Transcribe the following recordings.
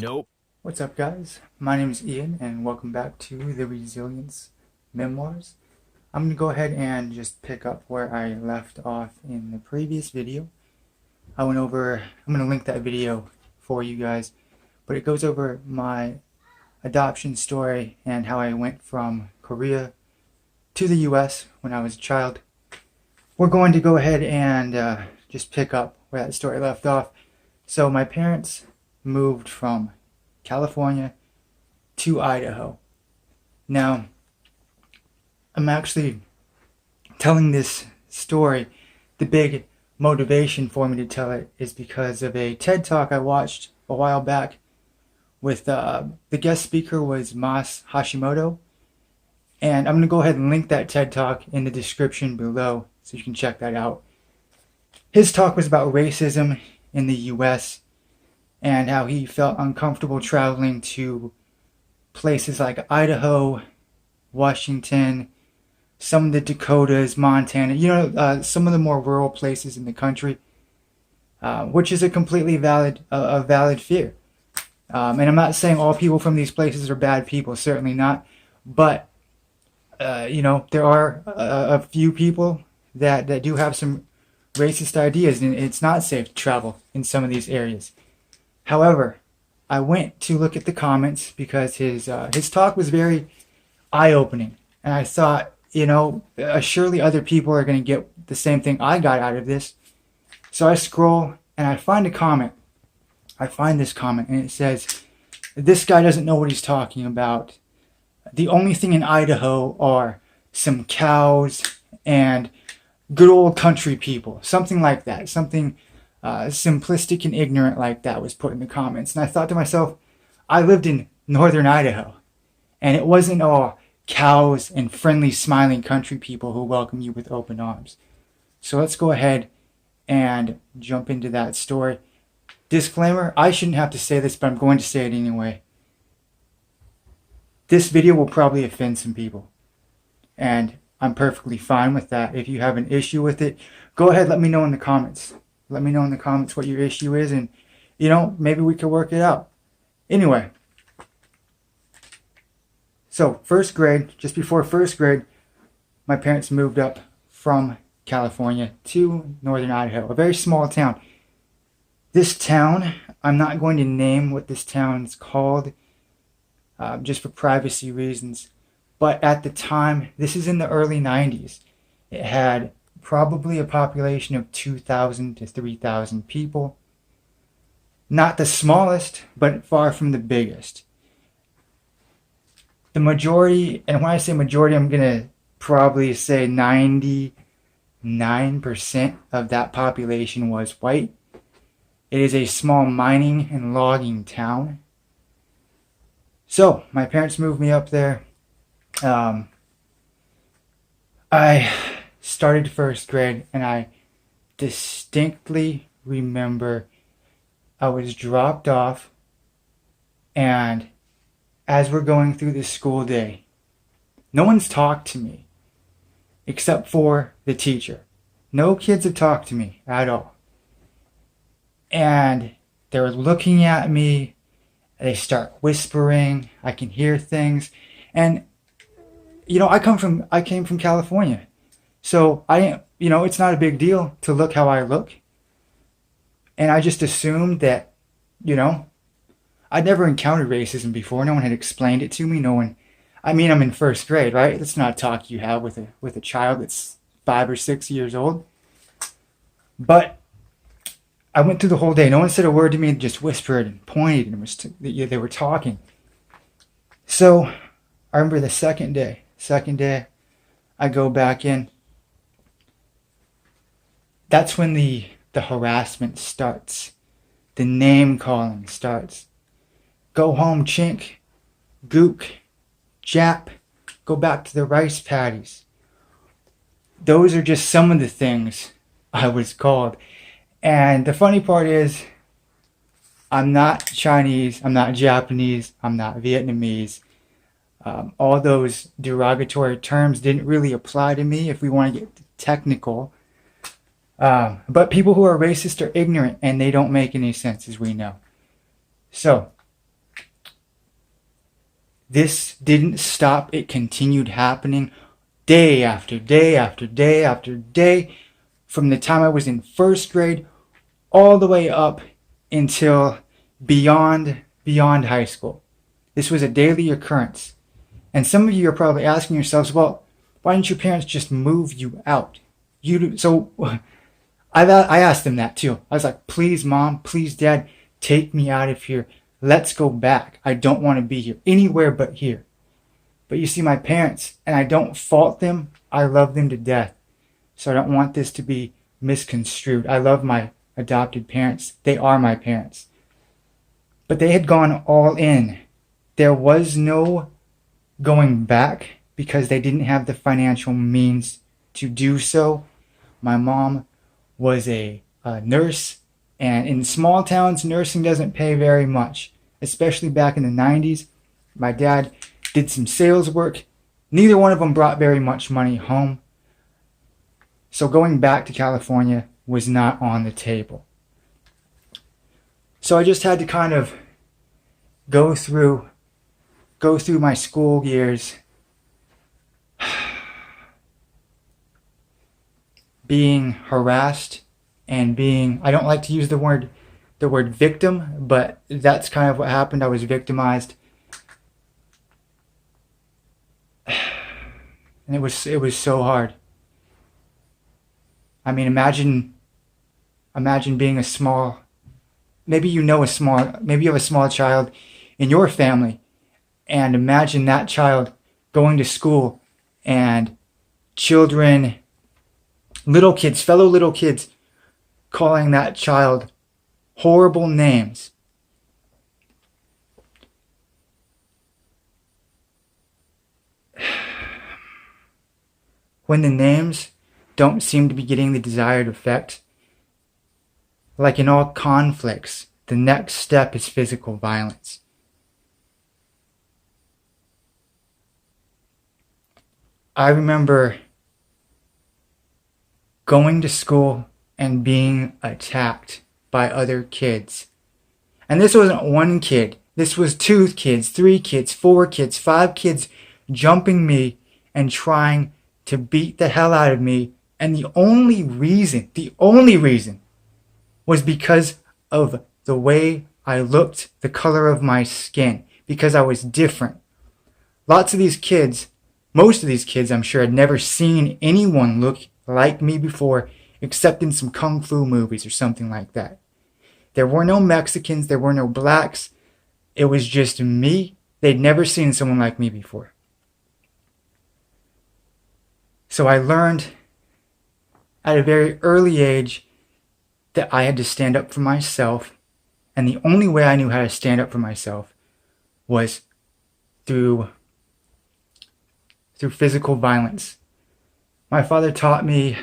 Nope. What's up, guys? My name is Ian, and welcome back to the Resilience Memoirs. I'm going to go ahead and just pick up where I left off in the previous video. I'm going to link that video for you guys, but it goes over my adoption story and how I went from Korea to the US when I was a child. We're going to go ahead and just pick up where that story left off. So my parents moved from California to Idaho. Now, I'm actually telling this story. The big motivation for me to tell it is because of a TED Talk I watched a while back with the guest speaker was Hashimoto. And I'm going to go ahead and link that TED Talk in the description below so you can check that out. His talk was about racism in the US and how he felt uncomfortable traveling to places like Idaho, Washington, some of the Dakotas, Montana, some of the more rural places in the country, which is a completely valid fear. And I'm not saying all people from these places are bad people, certainly not, but there are a few people that do have some racist ideas, and it's not safe to travel in some of these areas. However, I went to look at the comments because his talk was very eye-opening, and I thought, surely other people are going to get the same thing I got out of this. So I scroll and I find a comment. I find this comment, and it says, "This guy doesn't know what he's talking about. The only thing in Idaho are some cows and good old country people." Something like that. Something simplistic and ignorant like that was put in the comments. And I thought to myself, I lived in northern Idaho, and it wasn't all cows and friendly, smiling country people who welcome you with open arms. So let's go ahead and jump into that story. Disclaimer, I shouldn't have to say this, but I'm going to say it anyway. This video will probably offend some people, and I'm perfectly fine with that. If you have an issue with it, go ahead, let me know in the comments. Let me know in the comments what your issue is, and maybe we could work it out. Anyway, so first grade, just before first grade, my parents moved up from California to northern Idaho, a very small town. This town, I'm not going to name what this town is called, just for privacy reasons. But at the time, this is in the early 90s, it had probably a population of 2,000 to 3,000 people. Not the smallest, but far from the biggest. The majority, and when I say majority, I'm going to probably say 99% of that population was white. It is a small mining and logging town. So, my parents moved me up there. I started first grade, and I distinctly remember I was dropped off, and as we're going through the school day, no one's talked to me except for the teacher. No kids have talked to me at all. And they're looking at me, they start whispering, I can hear things, and I came from California. So it's not a big deal to look how I look. And I just assumed that, I'd never encountered racism before. No one had explained it to me. I'm in first grade, right? That's not a talk you have with a child that's 5 or 6 years old. But I went through the whole day. No one said a word to me, just whispered and pointed, and they were talking. So I remember the second day, I go back in. That's when the harassment starts. The name calling starts. Go home, chink, gook, Jap, go back to the rice paddies. Those are just some of the things I was called. And the funny part is, I'm not Chinese, I'm not Japanese, I'm not Vietnamese. All those derogatory terms didn't really apply to me if we want to get technical. But people who are racist are ignorant, and they don't make any sense, as we know. So, This didn't stop. It continued happening day after day after day after day from the time I was in first grade all the way up until beyond high school. This was a daily occurrence. And some of you are probably asking yourselves, well, why didn't your parents just move you out? So I asked them that too. I was like, please, Mom, please, Dad, take me out of here. Let's go back. I don't want to be here anywhere but here. But you see, my parents, and I don't fault them, I love them to death. So I don't want this to be misconstrued. I love my adopted parents. They are my parents. But they had gone all in. There was no going back because they didn't have the financial means to do so. My mom was a nurse, and in small towns, nursing doesn't pay very much, especially back in the 90s. My dad did some sales work. Neither one of them brought very much money home. So going back to California was not on the table. So I just had to kind of go through my school years being harassed and being, I don't like to use the word victim, but that's kind of what happened. I was victimized. And it was so hard. I mean, imagine being maybe you have a small child in your family, and imagine that child going to school and fellow little kids calling that child horrible names. When the names don't seem to be getting the desired effect, like in all conflicts, the next step is physical violence. I remember going to school and being attacked by other kids. And this wasn't one kid. This was 2 kids, 3 kids, 4 kids, 5 kids jumping me and trying to beat the hell out of me. And the only reason was because of the way I looked, the color of my skin, because I was different. Most of these kids, I'm sure, had never seen anyone look like me before, except in some kung fu movies or something like that. There were no Mexicans, there were no blacks. It was just me. They'd never seen someone like me before. So I learned at a very early age that I had to stand up for myself, and the only way I knew how to stand up for myself was through physical violence. My father taught me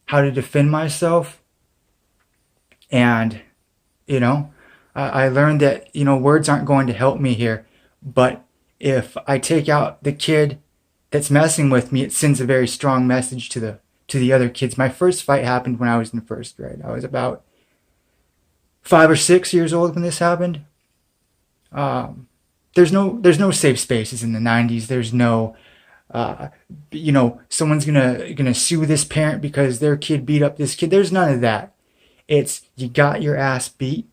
how to defend myself, and I learned that words aren't going to help me here, but if I take out the kid that's messing with me, it sends a very strong message to the other kids. My first fight happened when I was in first grade. I was about 5 or 6 years old when this happened. There's no safe spaces in the 90s. There's no someone's gonna sue this parent because their kid beat up this kid. There's none of that. It's you got your ass beat,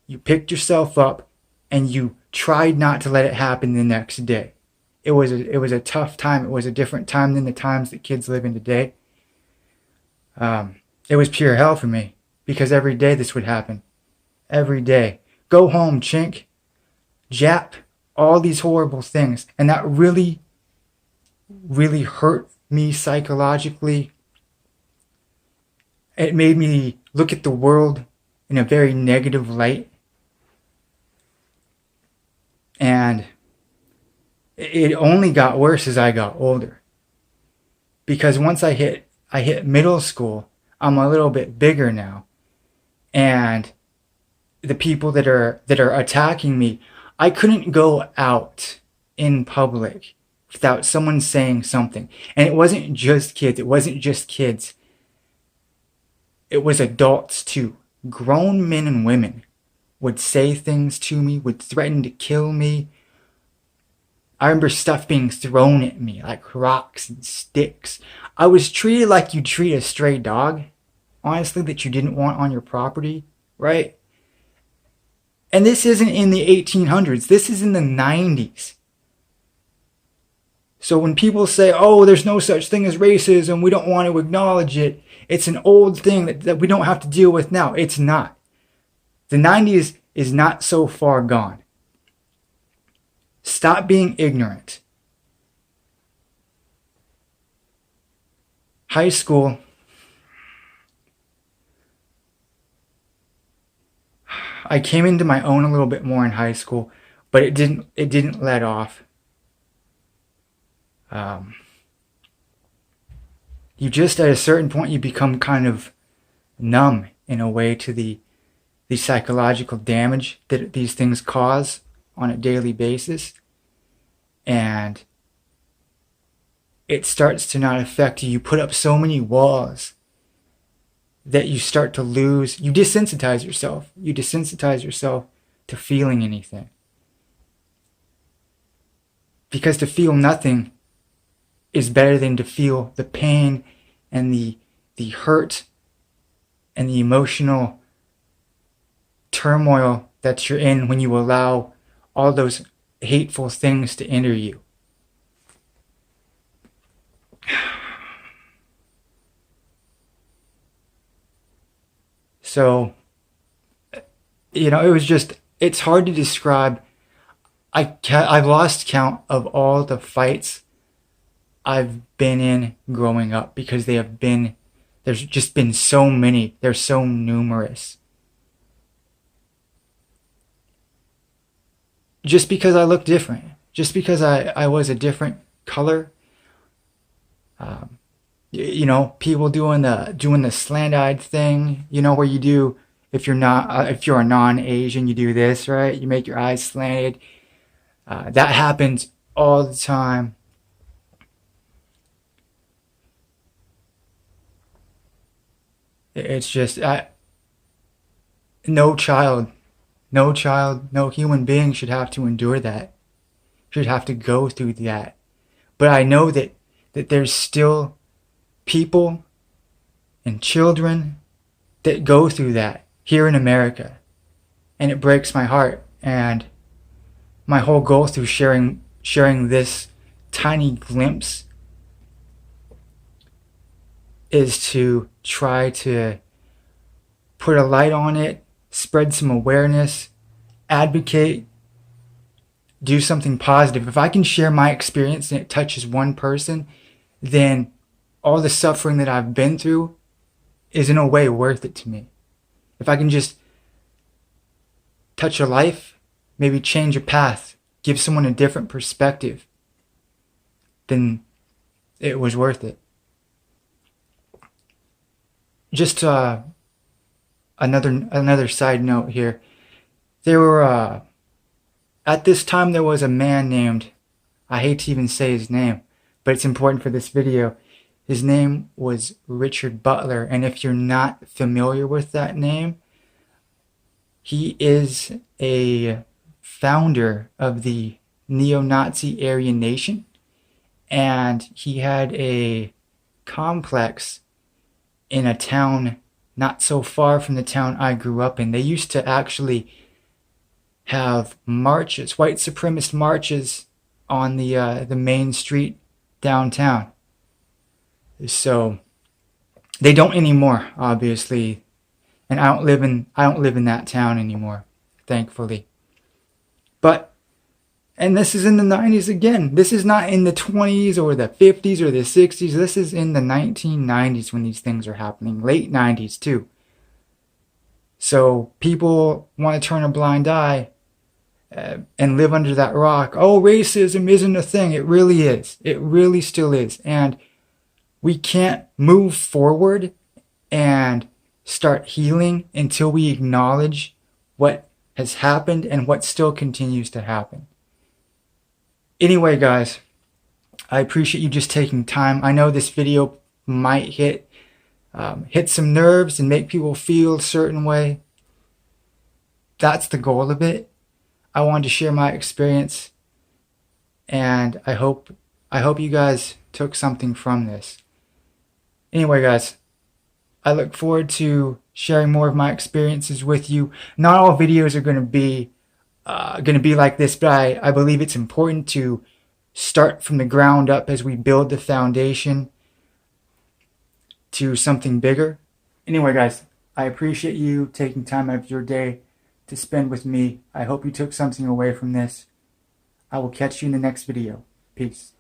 you picked yourself up, and you tried not to let it happen the next day. It was a tough time. It was a different time than the times that kids live in today. It was pure hell for me because every day this would happen. Every day. Go home, chink. Jap. All these horrible things. And that really, really hurt me psychologically. It made me look at the world in a very negative light. And it only got worse as I got older. Because once I hit middle school, I'm a little bit bigger now. And the people that are attacking me, I couldn't go out in public without someone saying something. And it wasn't just kids. It was adults too. Grown men and women would say things to me, would threaten to kill me, I remember stuff being thrown at me, like rocks and sticks. I was treated like you treat a stray dog, honestly, that you didn't want on your property, right? And this isn't in the 1800s. This is in the 90s. So when people say, oh, there's no such thing as racism, we don't want to acknowledge it, it's an old thing that we don't have to deal with now. It's not. The 90s is not so far gone. Stop being ignorant. High school, I came into my own a little bit more in high school, but it didn't let off. You just, at a certain point, you become kind of numb in a way to the psychological damage that these things cause on a daily basis. And it starts to not affect you. You put up so many walls that you start to lose. You desensitize yourself. You desensitize yourself to feeling anything. Because to feel nothing is better than to feel the pain and the hurt and the emotional turmoil that you're in when you allow all those hateful things to enter you. So, it's hard to describe. I've lost count of all the fights I've been in growing up, because there's just been so many. They're so numerous. Just because I look different, just because I was a different color. People doing the slant-eyed thing, where you do, if you're a non-Asian, you do this, right? You make your eyes slanted. That happens all the time. It's just, no human being should have to endure that, should have to go through that. But I know that there's still people and children that go through that here in America. And it breaks my heart. And my whole goal through sharing this tiny glimpse is to try to put a light on it, spread some awareness, advocate, do something positive. If I can share my experience and it touches one person, then all the suffering that I've been through is in a way worth it to me. If I can just touch a life, maybe change a path, give someone a different perspective, then it was worth it. Just another side note here. There were at this time there was a man named, I hate to even say his name, but it's important for this video. His name was Richard Butler, and if you're not familiar with that name, he is a founder of the neo-Nazi Aryan Nation, and he had a complex in a town not so far from the town I grew up in. They used to actually have marches, white supremacist marches, on the main street downtown. So they don't anymore, obviously, and I don't live in that town anymore, thankfully. And this is in the 90s again. This is not in the 20s or the 50s or the 60s. This is in the 1990s when these things are happening. Late 90s too. So people want to turn a blind eye and live under that rock. Oh, racism isn't a thing. It really is. It really still is. And we can't move forward and start healing until we acknowledge what has happened and what still continues to happen. Anyway, guys, I appreciate you just taking time. I know this video might hit some nerves and make people feel a certain way. That's the goal of it. I wanted to share my experience and I hope you guys took something from this. Anyway, guys, I look forward to sharing more of my experiences with you. Not all videos are going to be like this, but I believe it's important to start from the ground up as we build the foundation to something bigger. Anyway, guys, I appreciate you taking time out of your day to spend with me. I hope you took something away from this. I will catch you in the next video. Peace.